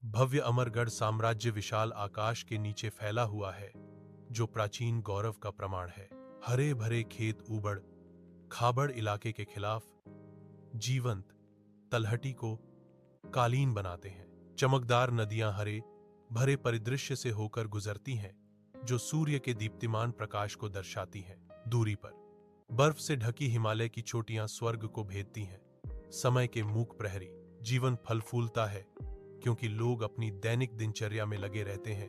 भव्य अमरगढ़ साम्राज्य विशाल आकाश के नीचे फैला हुआ है, जो प्राचीन गौरव का प्रमाण है। हरे भरे खेत ऊबड़ खाबड़ इलाके के खिलाफ जीवंत तलहटी को कालीन बनाते हैं। चमकदार नदियां हरे भरे परिदृश्य से होकर गुजरती हैं, जो सूर्य के दीप्तिमान प्रकाश को दर्शाती हैं। दूरी पर बर्फ से ढकी हिमालय की चोटियां स्वर्ग को भेदती हैं। समय के मूक प्रहरी जीवन फल फूलता है, क्योंकि लोग अपनी दैनिक दिनचर्या में लगे रहते हैं।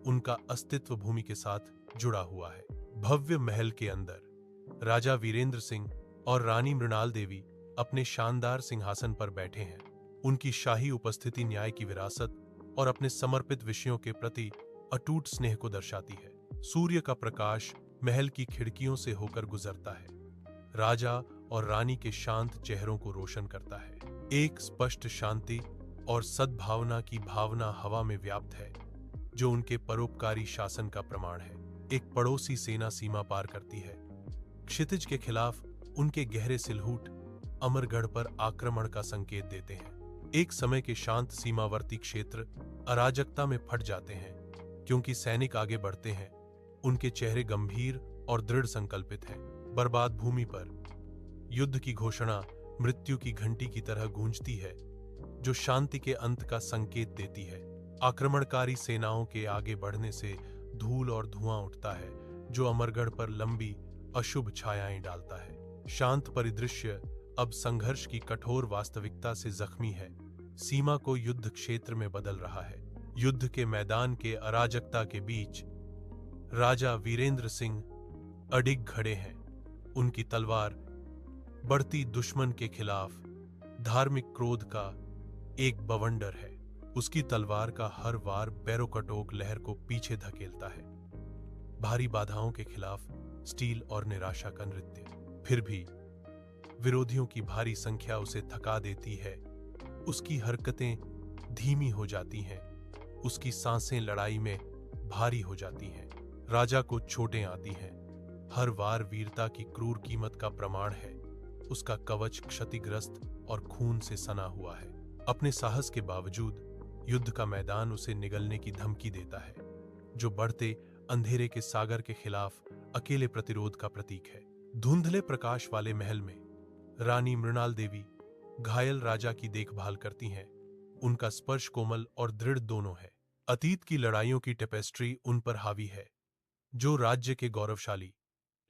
उनका अस्तित्व भूमि के साथ जुड़ा हुआ है। भव्य महल के अंदर राजा वीरेंद्र सिंह और रानी मृणाल देवी अपने शानदार सिंहासन पर बैठे हैं। उनकी शाही उपस्थिति न्याय की विरासत और अपने समर्पित विषयों के प्रति अटूट स्नेह को दर्शाती है। सूर्य का प्रकाश महल की खिड़कियों से होकर गुजरता है, राजा और रानी के शांत चेहरों को रोशन करता है। एक स्पष्ट शांति और सद्भावना की भावना हवा में व्याप्त है, जो उनके परोपकारी शासन का प्रमाण है। एक पड़ोसी सेना सीमा पार करती है। क्षितिज के खिलाफ उनके गहरे सिलहूट अमरगढ़ पर आक्रमण का संकेत देते हैं। एक समय के शांत सीमावर्ती क्षेत्र अराजकता में फट जाते हैं, क्योंकि सैनिक आगे बढ़ते हैं। उनके चेहरे गंभीर और दृढ़ संकल्पित हैं। बर्बाद भूमि पर युद्ध की घोषणा मृत्यु की घंटी की तरह गूंजती है, जो शांति के अंत का संकेत देती है। आक्रमणकारी सेनाओं के आगे बढ़ने से धूल और धुआं उठता है, जो अमरगढ़ पर लंबी अशुभ छायाएं डालता है। शांत परिदृश्य अब संघर्ष की कठोर वास्तविकता से जख्मी है। सीमा को युद्ध क्षेत्र में बदल रहा है। युद्ध के मैदान के अराजकता के बीच राजा वीरेंद्र सिंह अडिग खड़े हैं। उनकी तलवार बढ़ती दुश्मन के खिलाफ धार्मिक क्रोध का एक बवंडर है। उसकी तलवार का हर वार बैरोकटोक लहर को पीछे धकेलता है। भारी बाधाओं के खिलाफ स्टील और निराशा का नृत्य। फिर भी विरोधियों की भारी संख्या उसे थका देती है। उसकी हरकतें धीमी हो जाती हैं। उसकी सांसें लड़ाई में भारी हो जाती हैं। राजा को चोटें आती हैं। हर वार वीरता की क्रूर कीमत का प्रमाण है। उसका कवच क्षतिग्रस्त और खून से सना हुआ है। अपने साहस के बावजूद युद्ध का मैदान उसे निगलने की धमकी देता है, जो बढ़ते अंधेरे के सागर के खिलाफ अकेले प्रतिरोध का प्रतीक है। धुंधले प्रकाश वाले महल में रानी मृणाल देवी घायल राजा की देखभाल करती हैं। उनका स्पर्श कोमल और दृढ़ दोनों है। अतीत की लड़ाइयों की टेपेस्ट्री उन पर हावी है, जो राज्य के गौरवशाली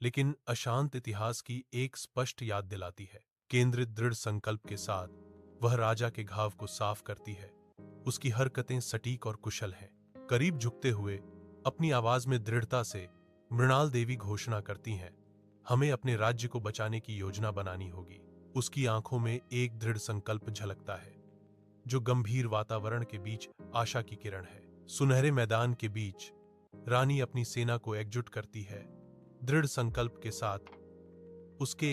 लेकिन अशांत इतिहास की एक स्पष्ट याद दिलाती है। केंद्रित दृढ़ संकल्प के साथ वह राजा के घाव को साफ करती है। उसकी हरकतें सटीक और कुशल हैं। करीब झुकते हुए अपनी आवाज में दृढ़ता से मृणाल देवी घोषणा करती हैं, हमें अपने राज्य को बचाने की योजना बनानी होगी। उसकी आंखों में एक दृढ़ संकल्प झलकता है, जो गंभीर वातावरण के बीच आशा की किरण है। सुनहरे मैदान के बीच रानी अपनी सेना को एकजुट करती है। दृढ़ संकल्प के साथ उसके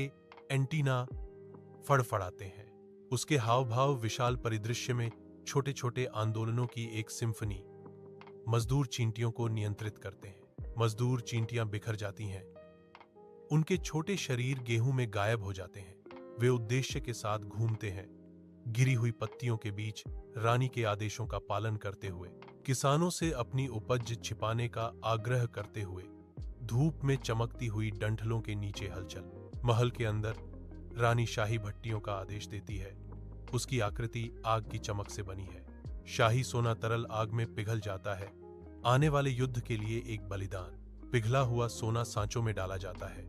एंटीना फड़फड़ाते हैं। उसके हाव भाव विशाल परिदृश्य में छोटे छोटे आंदोलनों की एक सिम्फनी मजदूर चींटियों को नियंत्रित करते हैं। मजदूर चींटियां बिखर जाती हैं। उनके छोटे शरीर गेहूं में गायब हो जाते हैं। वे उद्देश्य के साथ घूमते हैं, गिरी हुई पत्तियों के बीच रानी के आदेशों का पालन करते हुए, किसानों से अपनी उपज छिपाने का आग्रह करते हुए, धूप में चमकती हुई डंठलों के नीचे हलचल। महल के अंदर रानी शाही भट्टियों का आदेश देती है। उसकी आकृति आग की चमक से बनी है। शाही सोना तरल आग में पिघल जाता है। आने वाले युद्ध के लिए एक बलिदान। पिघला हुआ सोना सांचों में डाला जाता है,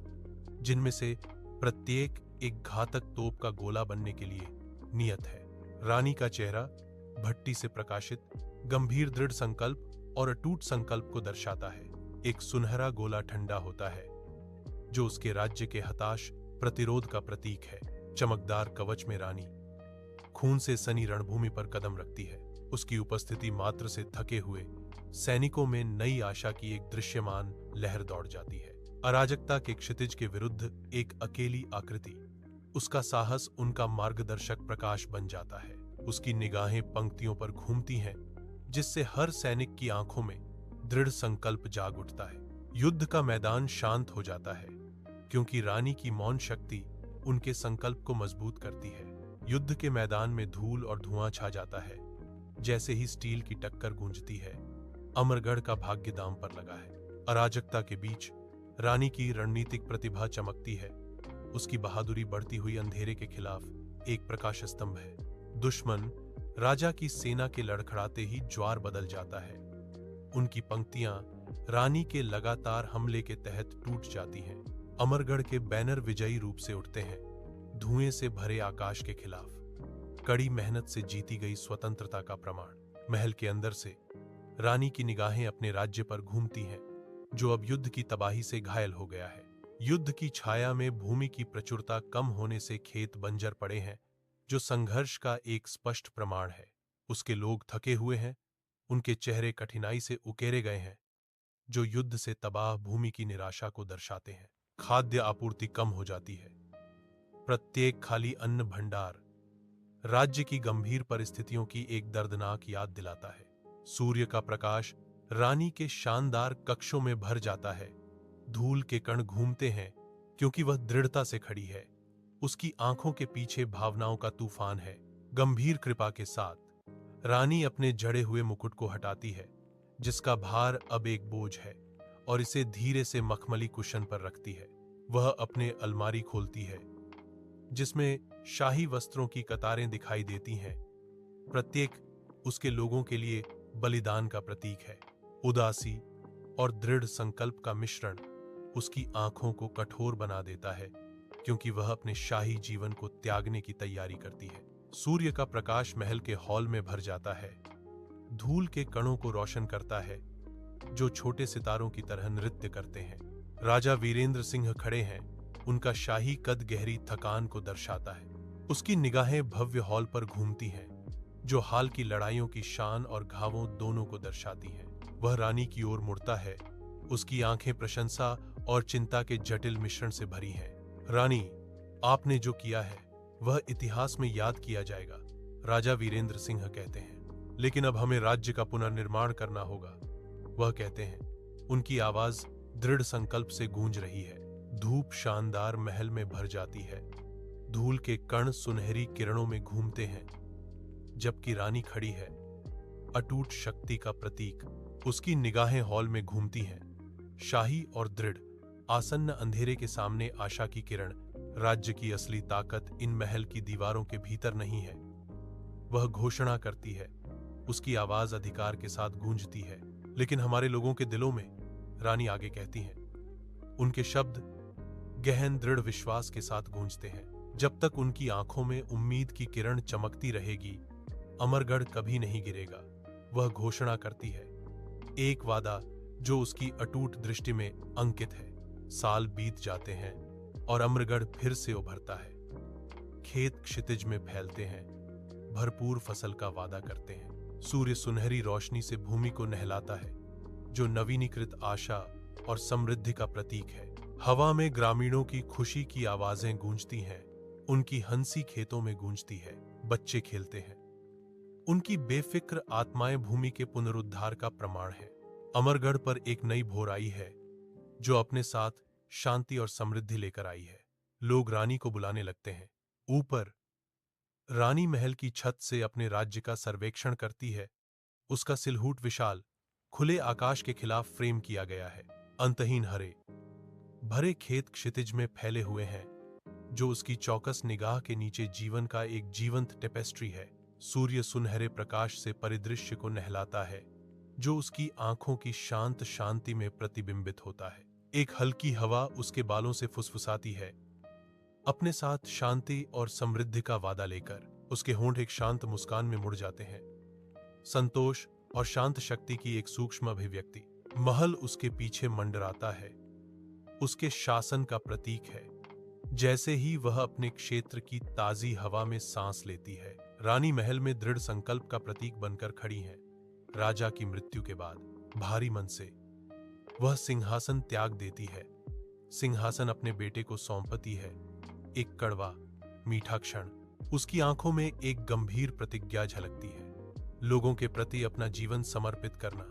जिनमें से प्रत्येक एक घातक तोप का गोला बनने के लिए नियत है। रानी का चेहरा भट्टी से प्रकाशित गंभीर दृढ़ संकल्प और अटूट संकल्प को दर्शाता है। एक सुनहरा गोला ठंडा होता है, जो उसके राज्य के हताश प्रतिरोध का प्रतीक है। चमकदार कवच में रानी खून से सनी रणभूमि पर कदम रखती है। उसकी उपस्थिति मात्र से थके हुए सैनिकों में नई आशा की एक दृश्यमान लहर दौड़ जाती है। अराजकता के क्षितिज के विरुद्ध एक अकेली आकृति। उसका साहस उनका मार्गदर्शक प्रकाश बन जाता है। उसकी निगाहें पंक्तियों पर घूमती हैं, जिससे हर सैनिक की आंखों में दृढ़ संकल्प जाग उठता है। युद्ध का मैदान शांत हो जाता है, क्योंकि रानी की मौन शक्ति उनके संकल्प को मजबूत करती है। युद्ध के मैदान में धूल और धुआं छा जाता है, जैसे ही स्टील की टक्कर गूंजती है, अमरगढ़ का भाग्य दांव पर लगा है। अराजकता के बीच रानी की रणनीतिक प्रतिभा चमकती है। उसकी बहादुरी बढ़ती हुई अंधेरे के खिलाफ एक प्रकाश स्तंभ है। दुश्मन राजा की सेना के लड़खड़ाते ही ज्वार बदल जाता है। उनकी पंक्तियां रानी के लगातार हमले के तहत टूट जाती हैं। अमरगढ़ के बैनर विजयी रूप से उठते हैं, धुएं से भरे आकाश के खिलाफ, कड़ी मेहनत से जीती गई स्वतंत्रता का प्रमाण। महल के अंदर से रानी की निगाहें अपने राज्य पर घूमती हैं, जो अब युद्ध की तबाही से घायल हो गया है। युद्ध की छाया में भूमि की प्रचुरता कम होने से खेत बंजर पड़े हैं, जो संघर्ष का एक स्पष्ट प्रमाण है। उसके लोग थके हुए हैं, उनके चेहरे कठिनाई से उकेरे गए हैं, जो युद्ध से तबाह भूमि की निराशा को दर्शाते हैं। खाद्य आपूर्ति कम हो जाती है। प्रत्येक खाली अन्न भंडार राज्य की गंभीर परिस्थितियों की एक दर्दनाक याद दिलाता है। सूर्य का प्रकाश रानी के शानदार कक्षों में भर जाता है। धूल के कण घूमते हैं क्योंकि वह दृढ़ता से खड़ी है। उसकी आंखों के पीछे भावनाओं का तूफान है। गंभीर कृपा के साथ रानी अपने जड़े हुए मुकुट को हटाती है, जिसका भार अब एक बोझ है, और इसे धीरे से मखमली कुशन पर रखती है। वह अपने अलमारी खोलती है, जिसमें शाही वस्त्रों की कतारें दिखाई देती हैं। प्रत्येक उसके लोगों के लिए बलिदान का प्रतीक है। उदासी और दृढ़ संकल्प का मिश्रण उसकी आंखों को कठोर बना देता है, क्योंकि वह अपने शाही जीवन को त्यागने की तैयारी करती है। सूर्य का प्रकाश महल के हॉल में भर जाता है, धूल के कणों को रोशन करता है, जो छोटे सितारों की तरह नृत्य करते हैं। राजा वीरेंद्र सिंह खड़े हैं, उनका शाही कद गहरी थकान को दर्शाता है। उसकी निगाहें भव्य हॉल पर घूमती हैं, जो हाल की लड़ाइयों की शान और घावों दोनों को दर्शाती हैं। वह रानी की ओर मुड़ता है, उसकी आंखें प्रशंसा और चिंता के जटिल मिश्रण से भरी हैं। रानी, आपने जो किया है वह इतिहास में याद किया जाएगा, राजा वीरेंद्र सिंह कहते हैं। लेकिन अब हमें राज्य का पुनर्निर्माण करना होगा, वह कहते हैं। उनकी आवाज दृढ़ संकल्प से गूंज रही है। धूप शानदार महल में भर जाती है, धूल के कण सुनहरी किरणों में घूमते हैं, जबकि रानी खड़ी है, अटूट शक्ति का प्रतीक। उसकी निगाहें हॉल में घूमती हैं, शाही और दृढ़। आसन्न अंधेरे के सामने आशा की किरण। राज्य की असली ताकत इन महल की दीवारों के भीतर नहीं है, वह घोषणा करती है। उसकी आवाज अधिकार के साथ गूंजती है। लेकिन हमारे लोगों के दिलों में, रानी आगे कहती हैं। उनके शब्द गहन दृढ़ विश्वास के साथ गूंजते हैं। जब तक उनकी आंखों में उम्मीद की किरण चमकती रहेगी, अमरगढ़ कभी नहीं गिरेगा, वह घोषणा करती है। एक वादा जो उसकी अटूट दृष्टि में अंकित है। साल बीत जाते हैं और अमरगढ़ फिर से उभरता है। खेत क्षितिज में फैलते हैं, भरपूर फसल का वादा करते हैं। सूर्य सुनहरी रोशनी से भूमि को नहलाता है, जो नवीनीकृत आशा और समृद्धि का प्रतीक है। हवा में ग्रामीणों की खुशी की आवाजें गूंजती हैं, उनकी हंसी खेतों में गूंजती है। बच्चे खेलते हैं, उनकी बेफिक्र आत्माएं भूमि के पुनरुद्धार का प्रमाण है। अमरगढ़ पर एक नई भोर आई है, जो अपने साथ शांति और समृद्धि लेकर आई है। लोग रानी को बुलाने लगते हैं। ऊपर रानी महल की छत से अपने राज्य का सर्वेक्षण करती है। उसका सिलहूट विशाल खुले आकाश के खिलाफ फ्रेम किया गया है। अंतहीन हरे भरे खेत क्षितिज में फैले हुए हैं, जो उसकी चौकस निगाह के नीचे जीवन का एक जीवंत टेपेस्ट्री है। सूर्य सुनहरे प्रकाश से परिदृश्य को नहलाता है, जो उसकी आंखों की शांत शांति में प्रतिबिंबित होता है। एक हल्की हवा उसके बालों से फुसफुसाती है, अपने साथ शांति और समृद्धि का वादा लेकर। उसके होंठ एक शांत मुस्कान में मुड़ जाते हैं, संतोष और शांत शक्ति की एक सूक्ष्म अभिव्यक्ति। महल उसके पीछे मंडराता है, उसके शासन का प्रतीक है। जैसे ही वह अपने क्षेत्र की ताजी हवा में सांस लेती है, रानी महल में दृढ़ संकल्प का प्रतीक बनकर खड़ी है। राजा की मृत्यु के बाद भारी मन से वह सिंहासन त्याग देती है। सिंहासन अपने बेटे को सौंपती है। एक कड़वा मीठा क्षण। उसकी आंखों में एक गंभीर प्रतिज्ञा झलकती है, लोगों के प्रति अपना जीवन समर्पित करना।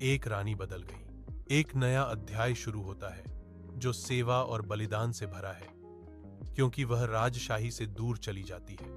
एक रानी बदल गई, एक नया अध्याय शुरू होता है, जो सेवा और बलिदान से भरा है, क्योंकि वह राजशाही से दूर चली जाती है।